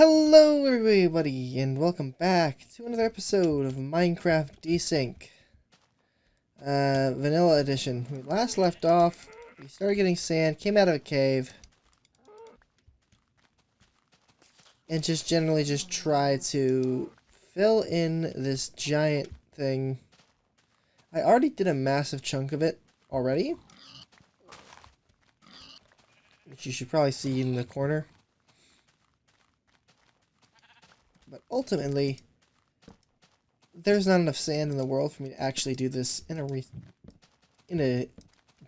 Hello everybody and welcome back to another episode of Minecraft Desync. Vanilla Edition. We last left off, we started getting sand, came out of a cave, and just generally just try to fill in this giant thing. I already did a massive chunk of it already, which you should probably see in the corner. But ultimately, there's not enough sand in the world for me to actually do this in a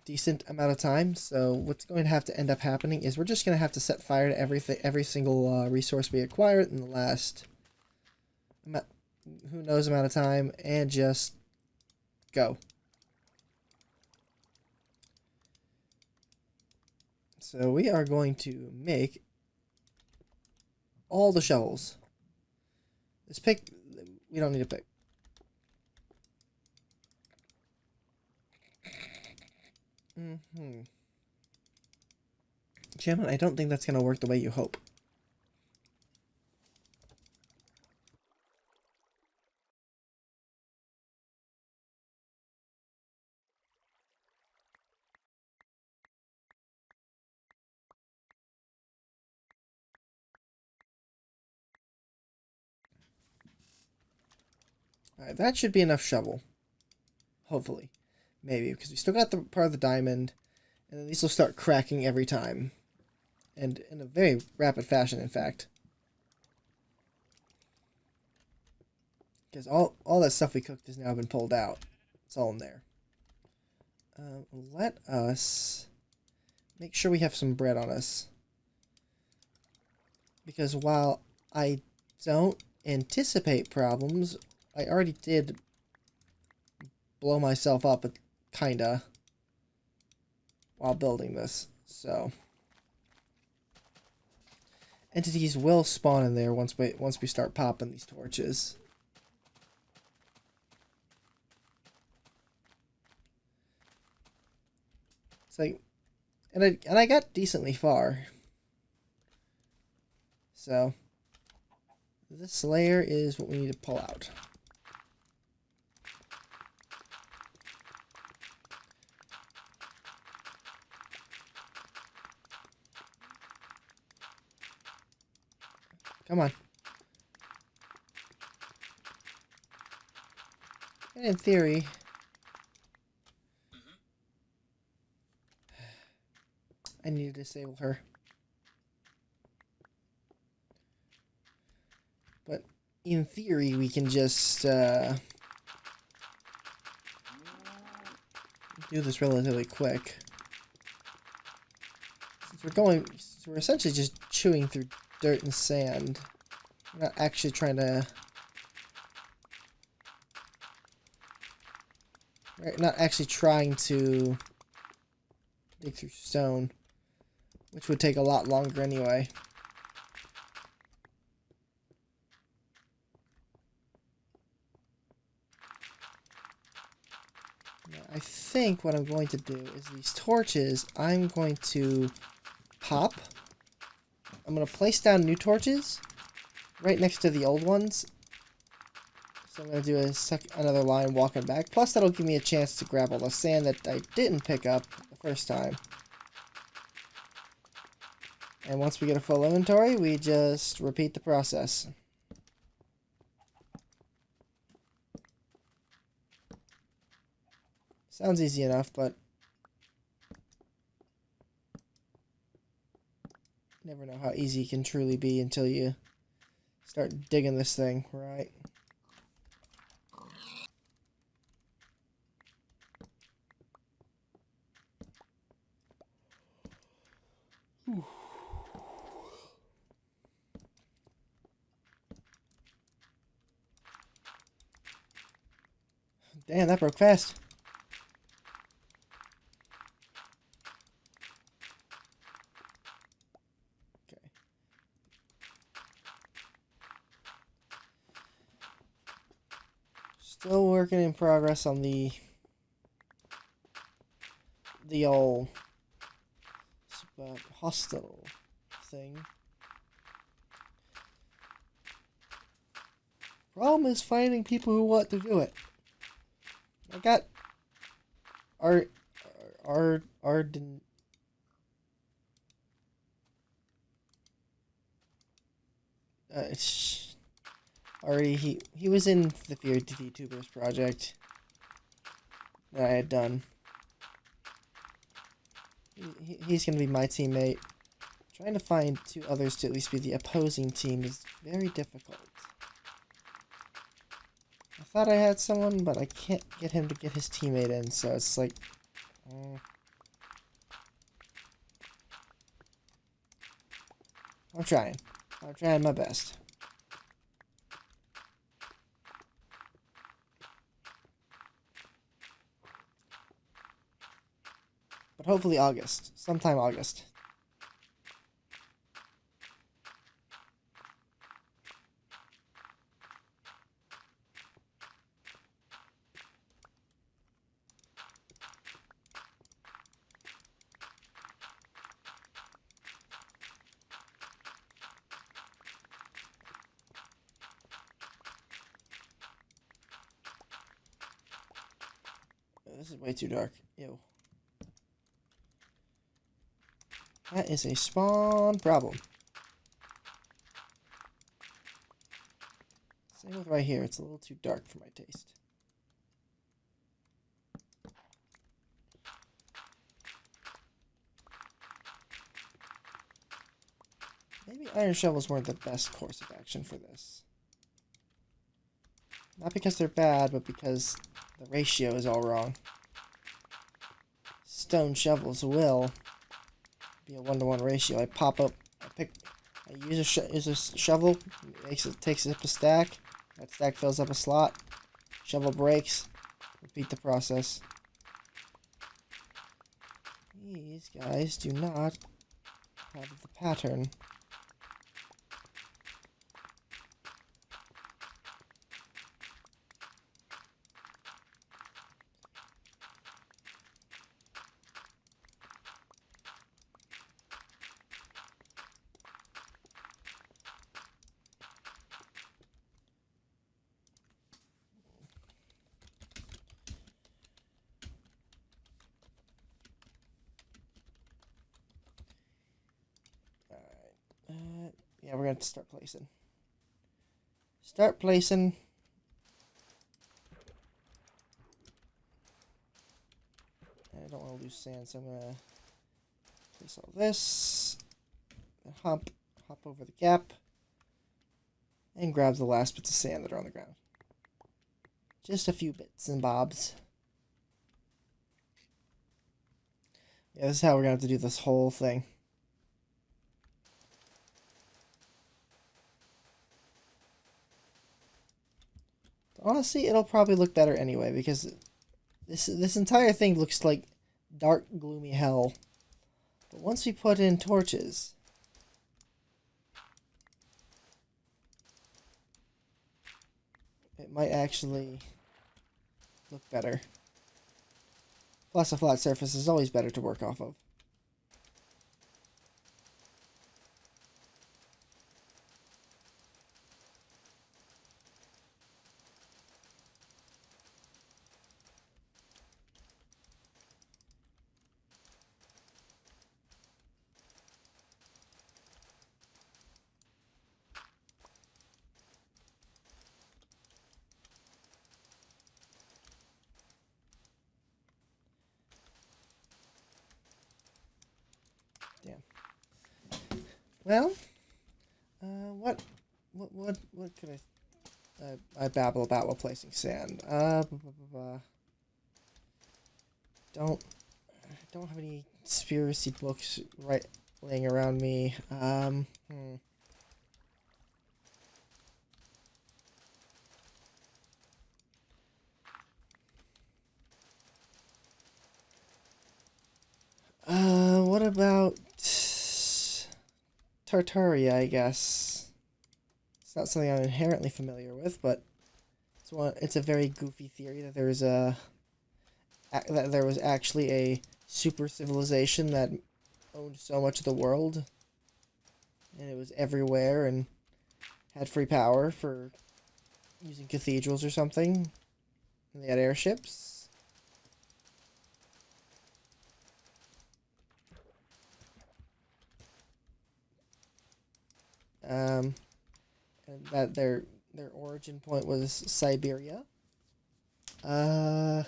decent amount of time. So what's going to have to end up happening is we're just going to have to set fire to every single resource we acquired in the last who knows amount of time, and just go. So we are going to make all the shovels. This pick, we don't need a pick. Gemma, I don't think that's going to work the way you hope. Alright, that should be enough shovel. Hopefully. Maybe, because we still got the part of the diamond, and then these will start cracking every time. And in a very rapid fashion, in fact. Because all that stuff we cooked has now been pulled out. It's all in there. Let us make sure we have some bread on us. Because while I don't anticipate problems, I already did blow myself up, kinda, while building this. So entities will spawn in there once we start popping these torches. It's like, and I got decently far. So this layer is what we need to pull out. Come on. And in theory, I need to disable her. But in theory, we can just do this relatively quick. Since we're essentially just chewing through dirt and sand. We're not actually trying to... We're not actually trying to dig through stone, which would take a lot longer anyway. Now, I think what I'm going to do is these torches, I'm going to pop. I'm going to place down new torches right next to the old ones. So I'm going to do another line walking back. Plus that'll give me a chance to grab all the sand that I didn't pick up the first time. And once we get a full inventory, we just repeat the process. Sounds easy enough, but you never know how easy it can truly be until you start digging this thing, right? Whew. Damn, that broke fast. Okay. Still working in progress on the old hospital thing. Problem is finding people who want to do it. I got Arden. Already he was in the Vtubers project that I had done. He's gonna be my teammate. Trying to find 2 others to at least be the opposing team is very difficult. I thought I had someone, but I can't get him to get his teammate in, so it's like... I'm trying. I'm trying my best. But hopefully August. Sometime August. This is way too dark. Ew. That is a spawn problem. Same with right here. It's a little too dark for my taste. Maybe iron shovels weren't the best course of action for this. Not because they're bad, but because the ratio is all wrong. Stone shovels will be a 1-to-1 ratio. I pop up, I use a shovel, takes up a stack. That stack fills up a slot. Shovel breaks. Repeat the process. These guys do not have the pattern. Yeah, we're going to start placing. Start placing. I don't want to lose sand, so I'm going to place all this. Hop over the gap. And grab the last bits of sand that are on the ground. Just a few bits and bobs. Yeah, this is how we're going to have to do this whole thing. Honestly, it'll probably look better anyway, because this entire thing looks like dark, gloomy hell. But once we put in torches, it might actually look better. Plus, a flat surface is always better to work off of. Well, what could I babble about while placing sand? Don't have any conspiracy books laying around me. What about Tartaria, I guess. It's not something I'm inherently familiar with, but it's a very goofy theory that there was actually a super civilization that owned so much of the world, and it was everywhere and had free power for using cathedrals or something. And they had airships. And that their origin point was Siberia. Well.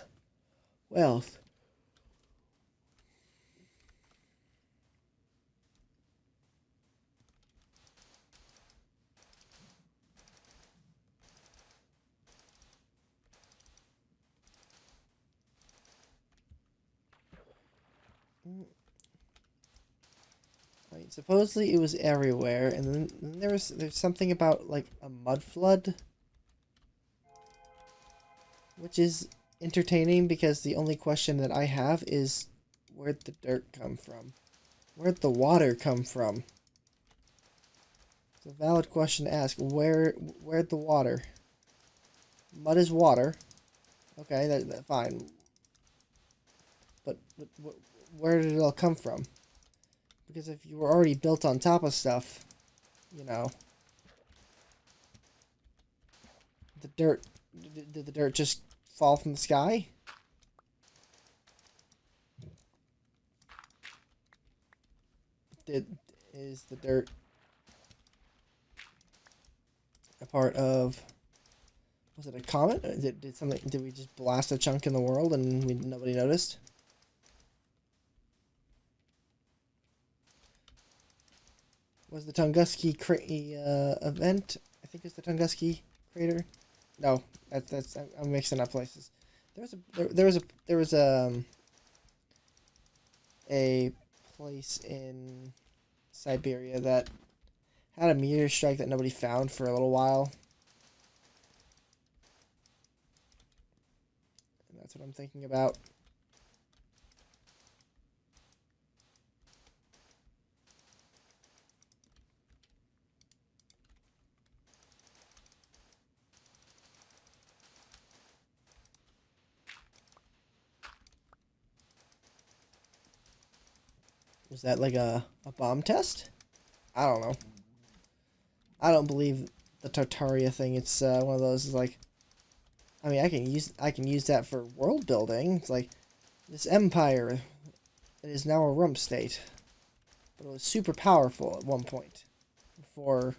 Right, supposedly it was everywhere, and then there's something about like a mud flood, which is entertaining because the only question that I have is where'd the dirt come from? Where'd the water come from? It's a valid question to ask. Where'd the water? Mud is water. Okay, that fine. But where did it all come from? Because if you were already built on top of stuff, you know, the dirt, did the dirt just fall from the sky? Is the dirt a part of, was it a comet? Did we just blast a chunk in the world and nobody noticed? Was the Tunguski event? I think it's the Tunguski crater. No, that's I'm mixing up places. There was a place in Siberia that had a meteor strike that nobody found for a little while. And that's what I'm thinking about. Was that like a bomb test? I don't know. I don't believe the Tartaria thing. It's one of those like, I mean, I can use that for world building. It's like this empire, it is now a rump state, but it was super powerful at one point. Before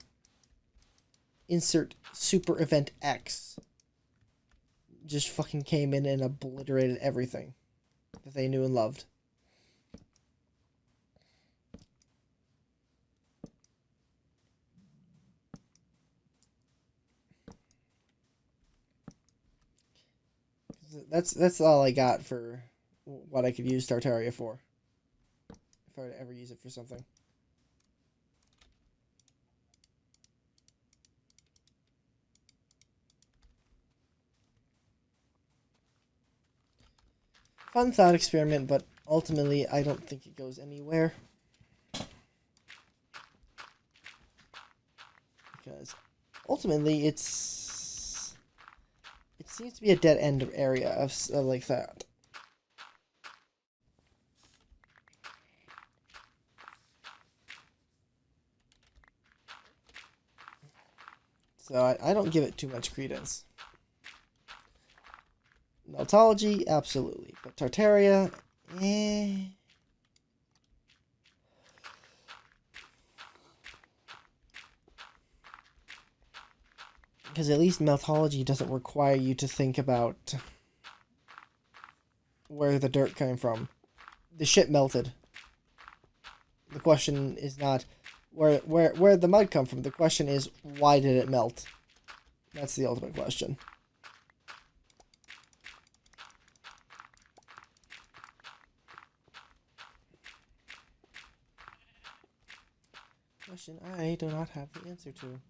insert super event X just fucking came in and obliterated everything that they knew and loved. That's all I got for what I could use Tartaria for. If I were to ever use it for something. Fun thought experiment, but ultimately I don't think it goes anywhere. Because ultimately it seems to be a dead end area of like that. So I don't give it too much credence. Meltology, absolutely. But Tartaria, eh. Because at least Meltology doesn't require you to think about where the dirt came from. The shit melted. The question is not where the mud come from. The question is, why did it melt? That's the ultimate question. Question I do not have the answer to.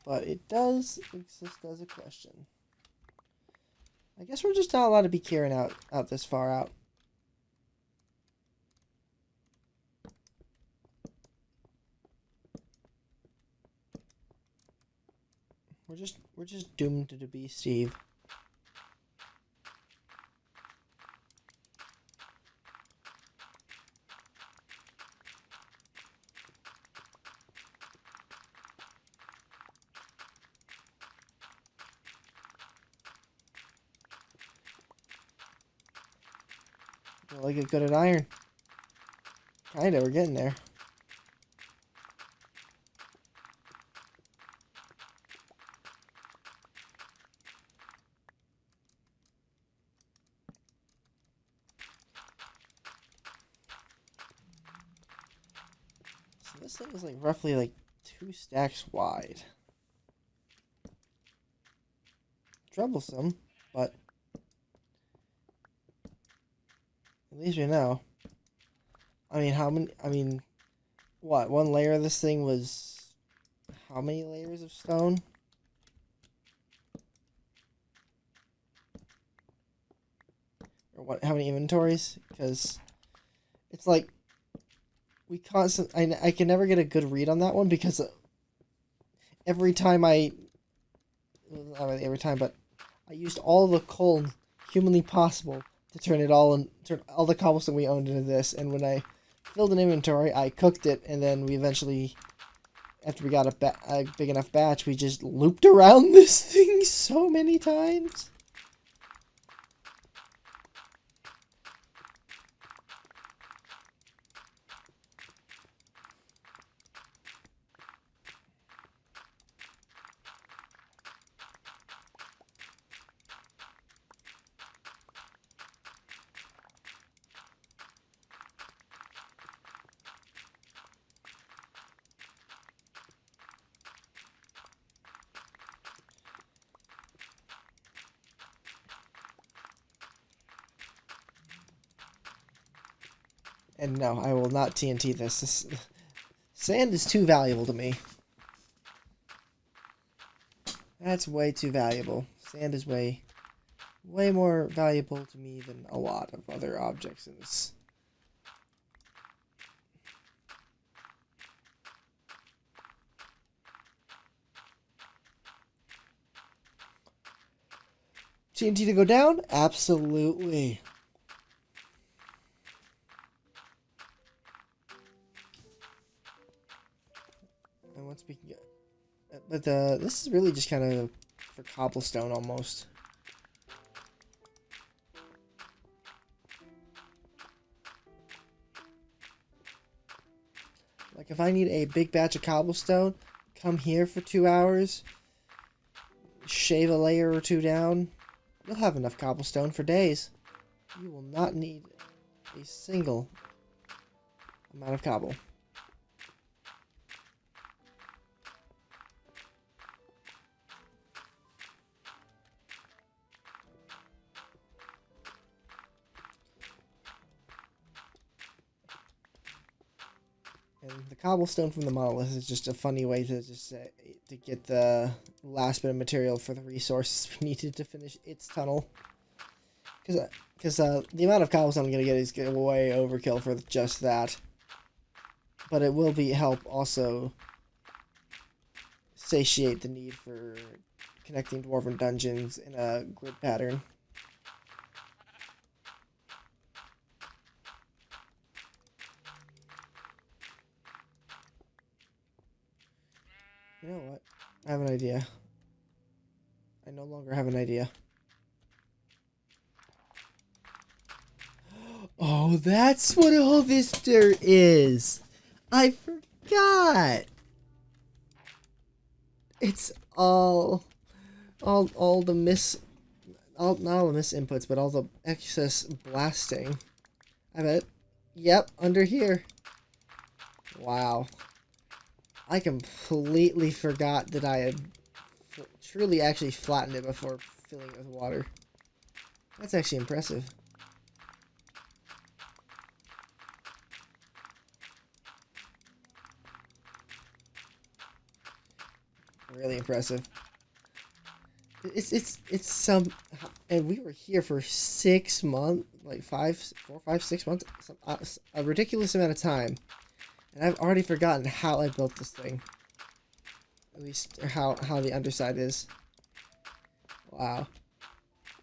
But it does exist as a question. I guess we're just not allowed to be carrying out this far out. We're just doomed to be Steve. Will I get good at iron? Kinda, we're getting there. So this thing is like roughly like 2 stacks wide. Troublesome, but at least we know. I mean, how many? I mean, what? One layer of this thing was how many layers of stone? Or what? How many inventories? Because it's like we I can never get a good read on that one because every time not really every time, but I used all the coal humanly possible to turn all the cobblestone we owned into this, and when I filled an inventory, I cooked it, and then we eventually, after we got a big enough batch, we just looped around this thing so many times. And no, I will not TNT this. Sand is too valuable to me. That's way too valuable. Sand is way more valuable to me than a lot of other objects in this. TNT to go down? Absolutely. And once we can get... But this is really just kind of for cobblestone almost. Like if I need a big batch of cobblestone, come here for 2 hours, shave a layer or 2 down, you'll have enough cobblestone for days. You will not need a single amount of cobble. And the cobblestone from the monolith is just a funny way to just say, to get the last bit of material for the resources we needed to finish its tunnel. Because the amount of cobblestone I'm going to get is way overkill for just that. But it will help also satiate the need for connecting dwarven dungeons in a grid pattern. You know what? I have an idea. I no longer have an idea. Oh, that's what all this dirt is. I forgot. It's all the not all the miss inputs, but all the excess blasting. I bet. Yep, under here. Wow. I completely forgot that I had truly actually flattened it before filling it with water. That's actually impressive. Really impressive. It's some, and we were here for 6 months, like 4, 5, 6 months, a ridiculous amount of time, and I've already forgotten how I built this thing. At least how the underside is. Wow.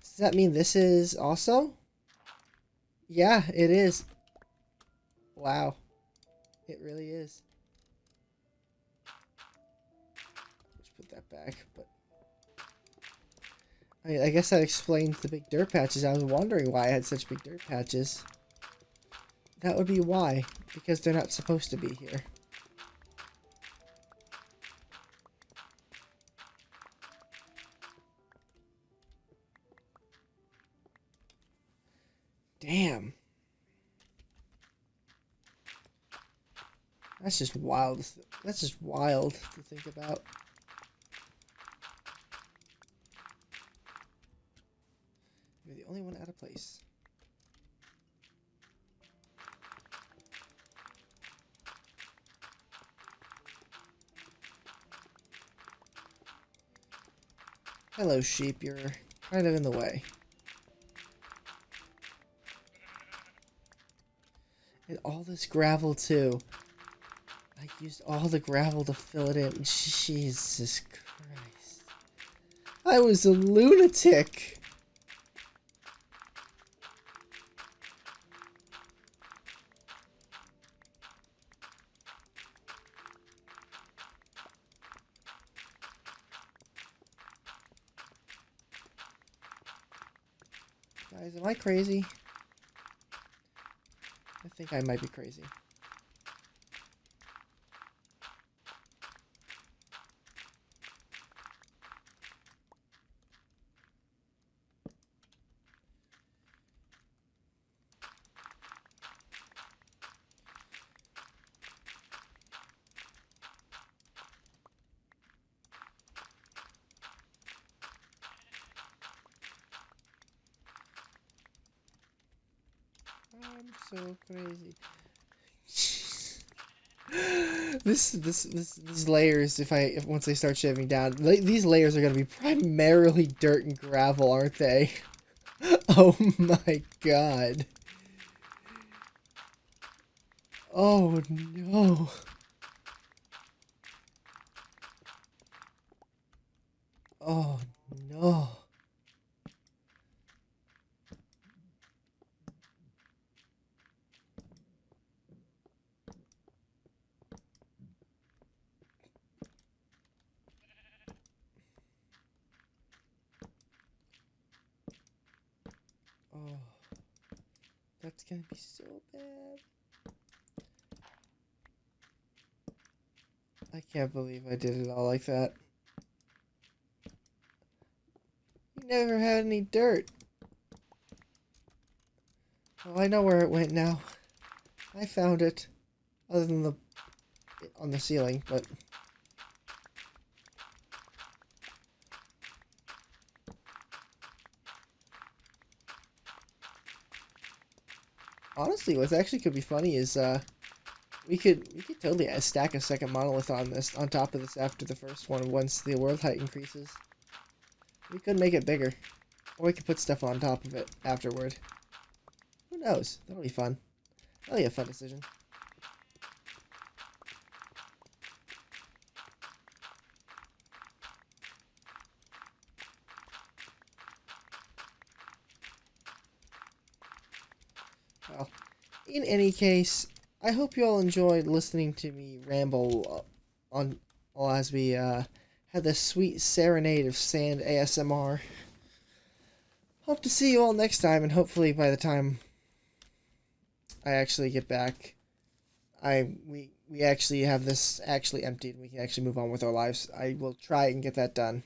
Does that mean this is also? Yeah, it is. Wow. It really is. Let's put that back, but I guess that explains the big dirt patches. I was wondering why I had such big dirt patches. That would be why. Because they're not supposed to be here. Damn. That's just wild. That's just wild to think about. You're the only one out of place. Hello, sheep. You're kind of in the way. And all this gravel, too. I used all the gravel to fill it in. Jesus Christ. I was a lunatic. Guys, am I crazy? I think I might be crazy. I'm so crazy. These layers, if once they start shaving down, these layers are gonna be primarily dirt and gravel, aren't they? Oh my god. Oh no. Oh no. Oh, that's gonna be so bad. I can't believe I did it all like that. You never had any dirt. Oh, I know where it went now. I found it. Other than the on the ceiling, but honestly, what actually could be funny is we could totally stack a second monolith on top of this after the first one once the world height increases. We could make it bigger, or we could put stuff on top of it afterward. Who knows? That'll be fun. That'll be a fun decision. Well, in any case, I hope you all enjoyed listening to me ramble on as we had this sweet serenade of sand ASMR. Hope to see you all next time, and hopefully by the time I actually get back, we actually have this actually emptied and we can actually move on with our lives. I will try and get that done.